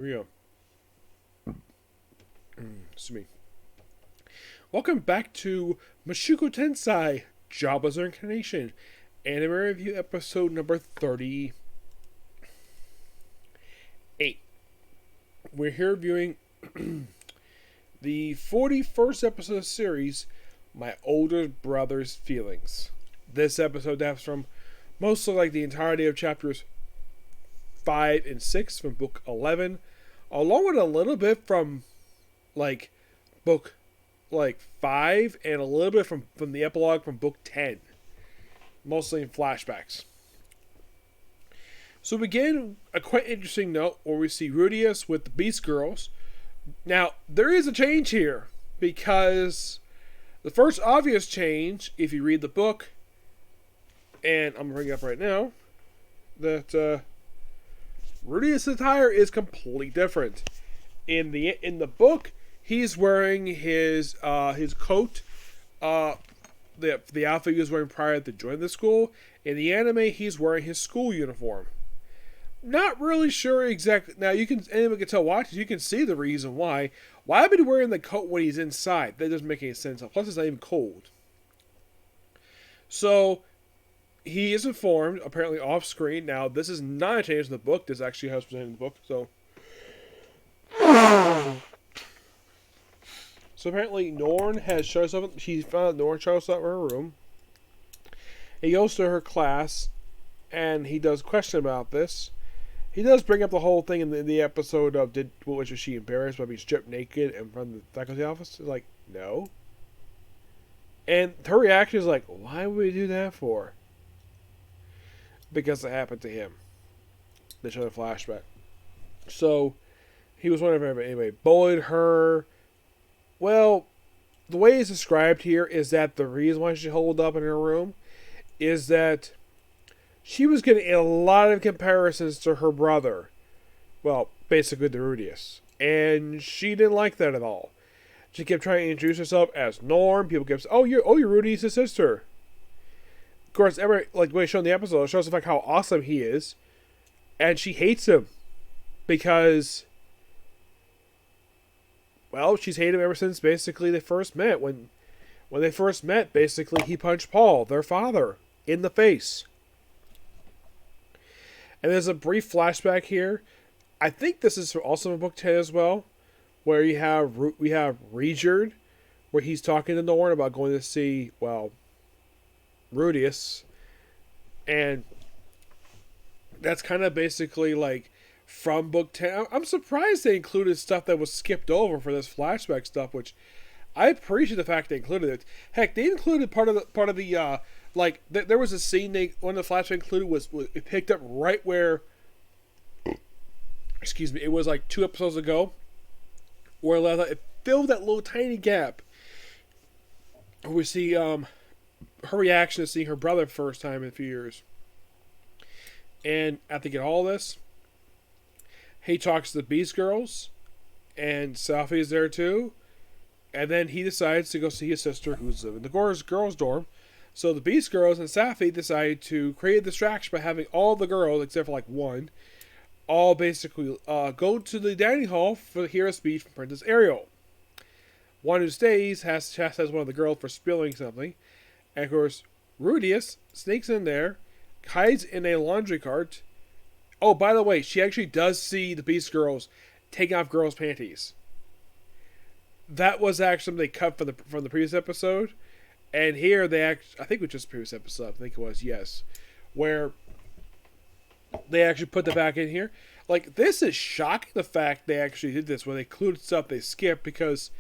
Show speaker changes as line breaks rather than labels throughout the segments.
Here we go. Excuse me. Welcome back to Mushoku Tensei, Jobless Reincarnation, anime review episode number 38. We're here reviewing the 41st episode of the series, My Older Brother's Feelings. This episode that's from mostly like the entirety of chapters 5 and 6 from book 11, along with a little bit from like book 5 and a little bit from the epilogue from book 10, mostly in flashbacks. So we begin a quite interesting note where we see Rudius with the Beast Girls. Now there is a change here, because the first obvious change, if you read the book, and I'm bringing it up right now, that Rudius' attire is completely different. In the book, he's wearing his coat, the outfit he was wearing prior to joining the school. In the anime, he's wearing his school uniform. Not really sure exactly. Now anyone can tell watchers, you can see the reason why. Why would he wearing the coat when he's inside? That doesn't make any sense. Plus, it's not even cold. So he is informed, apparently off screen. Now, this is not a change in the book. This actually has presented in the book. So apparently Norn has shows up. She found out Norn shows up in her room. He goes to her class, and he does question about this. He does bring up the whole thing in the episode of was she embarrassed by being stripped naked in front of the faculty office? It's like, no. And her reaction is like, why would we do that for? Because it happened to him. They show the flashback. So he was wondering if anybody bullied her. Well, the way it's described here is that the reason why she holed up in her room is that she was getting a lot of comparisons to her brother. Well, basically to Rudius. And she didn't like that at all. She kept trying to introduce herself as Norm. People kept saying, you're Rudius' sister. Of course, the way it's shown in the episode, it shows off how awesome he is. And she hates him. Because, well, she's hated him ever since basically they first met. When they first met, basically, he punched Paul, their father, in the face. And there's a brief flashback here. I think this is also in book 10 as well, where we have Regerd, where he's talking to Norn about going to see, Rudius. And that's kind of basically like from book 10. I'm surprised they included stuff that was skipped over for this flashback stuff, which I appreciate the fact they included it. Heck, they included part of the there was a scene one of the flashbacks included was it picked up right where, excuse me, it was like 2 episodes ago, where it filled that little tiny gap. We see her reaction to seeing her brother for the first time in a few years. And after getting all this, he talks to the Beast Girls, and Safi is there too. And then he decides to go see his sister, who's in the girls' dorm. So the Beast Girls and Safi decide to create a distraction by having all the girls, except for one, all basically go to the dining hall to hear a speech from Princess Ariel. One who stays has one of the girls for spilling something. And of course, Rudius sneaks in there, hides in a laundry cart. Oh, by the way, she actually does see the Beast Girls taking off girls' panties. That was actually something they cut from the previous episode. And here I think it was just the previous episode, I think it was, yes. Where they actually put that back in here. This is shocking, the fact they actually did this, where they included stuff they skipped, because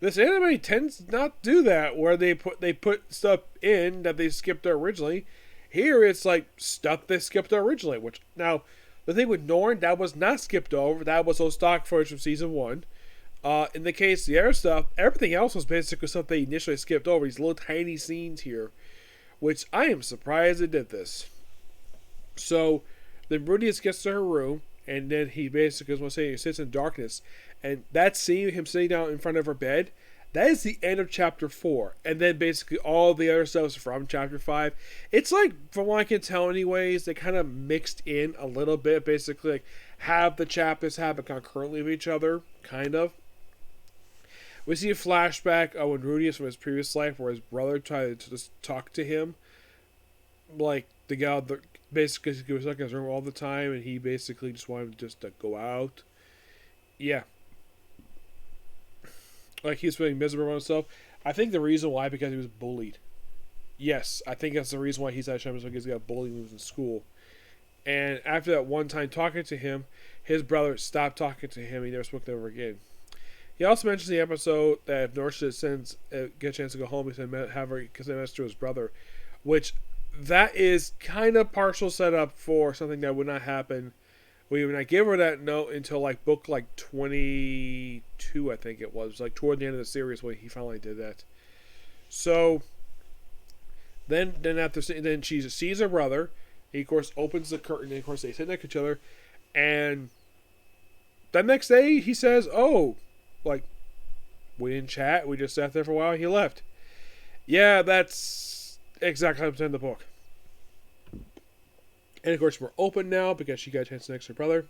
this anime tends not to do that, where they put stuff in that they skipped originally. Here it's stuff they skipped originally, which, now, the thing with Norn, that was not skipped over, that was those stock footage from season 1. In the case of the other stuff, everything else was basically stuff they initially skipped over, these little tiny scenes here, which I am surprised they did this. So, then Rudius gets to her room, and then he basically, as I was saying, he sits in darkness, and that scene of him sitting down in front of her bed, that is the end of chapter 4, and then basically all the other stuff is from chapter 5. It's from what I can tell anyways, they kind of mixed in a little bit, basically have the chapters happen concurrently with each other, kind of. We see a flashback of when Rudy is from his previous life, where his brother tried to just talk to him, like the guy basically he was stuck in his room all the time, and he basically just wanted just to go out. Yeah, like he's feeling miserable about himself. I think the reason why because he was bullied. Yes, I think that's the reason why he's at Shem's because he got bullied when he was in school. And after that one time talking to him, his brother stopped talking to him. He never spoke to him ever again. He also mentions in the episode that if Norsha get a chance to go home, he said have her because they messed to his brother, which that is kind of partial setup for something that would not happen. We would not give her that note until like book like 22, I think it was like toward the end of the series when he finally did that. So then she sees her brother. He of course opens the curtain. And of course they sit next to each other, and the next day he says, "Oh, like we didn't chat. We just sat there for a while." And he left. Yeah, that's exactly how it's in the book. And of course we're open now because she got a chance to next to her brother.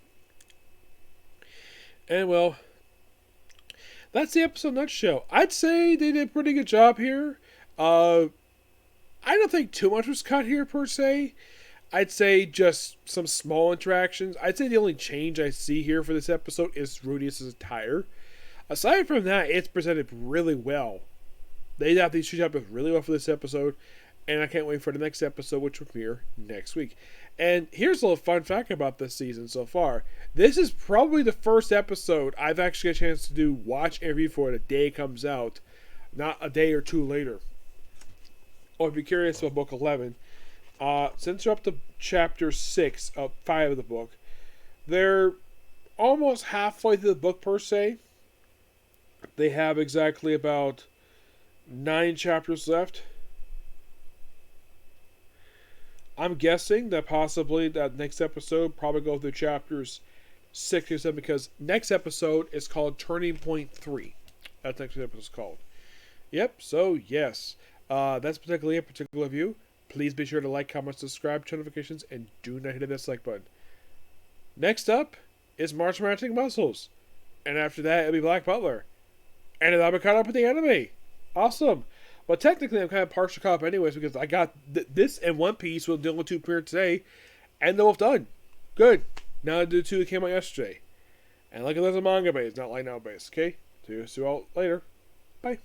And well, that's the episode in a nutshell. I'd say they did a pretty good job here. I don't think too much was cut here per se. I'd say just some small interactions. I'd say the only change I see here for this episode is Rudius' attire. Aside from that, it's presented really well. They got these two chapters really well for this episode, and I can't wait for the next episode, which will premiere next week. And here's a little fun fact about this season so far. This is probably the first episode I've actually got a chance to do watch and review for the day it comes out, not a day or two later. Or if you're curious about book 11, since you're up to chapter 6 of 5 of the book, they're almost halfway through the book per se. They have exactly about 9 chapters left. I'm guessing that possibly that next episode probably go through chapters 6 or 7 because next episode is called Turning Point 3. That's next episode is called. Yep, so yes. That's particularly a particular review. Please be sure to like, comment, subscribe, turn notifications, and do not hit the dislike button. Next up is Martial Romantic Muscles. And after that, it'll be Black Butler. And then I'll be caught up with the anime. Awesome. Well, technically, I'm kind of partial caught up anyways because I got this and One Piece will deal with 2 premiere today. And they're both done. Good. Now I do 2 that came out yesterday. And look at those manga based, not light novel based. Okay? See you all later. Bye.